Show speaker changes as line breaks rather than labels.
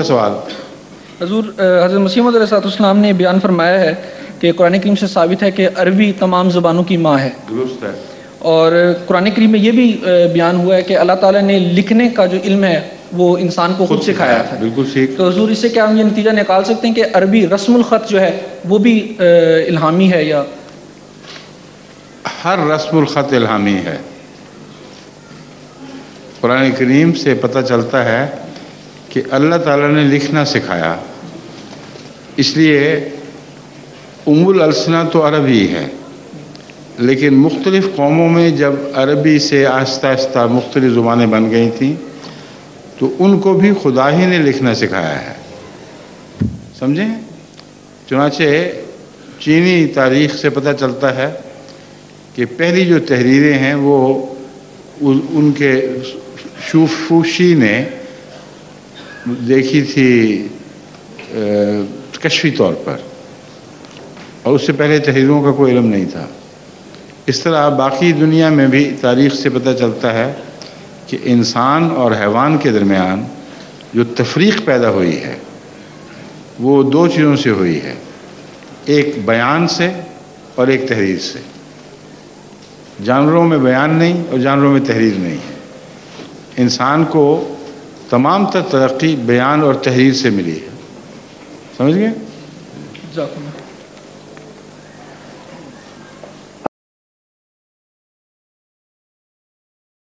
سوال
حضور حضرت مسیح موعود علیہ السلام نے بیان فرمایا ہے کہ قرآن کریم سے ثابت ہے کہ عربی تمام زبانوں کی ماں ہے.
درست ہے.
اور قرآن کریم میں یہ بھی بیان ہوا ہے کہ اللہ تعالیٰ نے لکھنے کا جو علم ہے وہ انسان کو خود سکھایا ہے.
بالکل ٹھیک.
تو حضور اس سے کیا ہم یہ نتیجہ نکال سکتے ہیں کہ عربی رسم الخط جو ہے وہ بھی الہامی ہے؟ یا
ہر رسم الخط الہامی ہے. قرآن کریم سے پتہ چلتا ہے کہ اللہ تعالیٰ نے لکھنا سکھایا، اس لیے ام الالسنہ تو عربی ہے، لیکن مختلف قوموں میں جب عربی سے آہستہ آہستہ مختلف زبانیں بن گئی تھیں تو ان کو بھی خدا ہی نے لکھنا سکھایا ہے. سمجھیں؟ چنانچہ چینی تاریخ سے پتہ چلتا ہے کہ پہلی جو تحریریں ہیں وہ ان کے شوفوشی نے دیکھی تھی کشفی طور پر، اور اس سے پہلے تحریروں کا کوئی علم نہیں تھا. اس طرح باقی دنیا میں بھی تاریخ سے پتہ چلتا ہے کہ انسان اور حیوان کے درمیان جو تفریق پیدا ہوئی ہے وہ دو چیزوں سے ہوئی ہے، ایک بیان سے اور ایک تحریر سے. جانوروں میں بیان نہیں اور جانوروں میں تحریر نہیں ہے. انسان کو تمام تر ترقی بیان اور تحریر سے ملی ہے. سمجھ گئے؟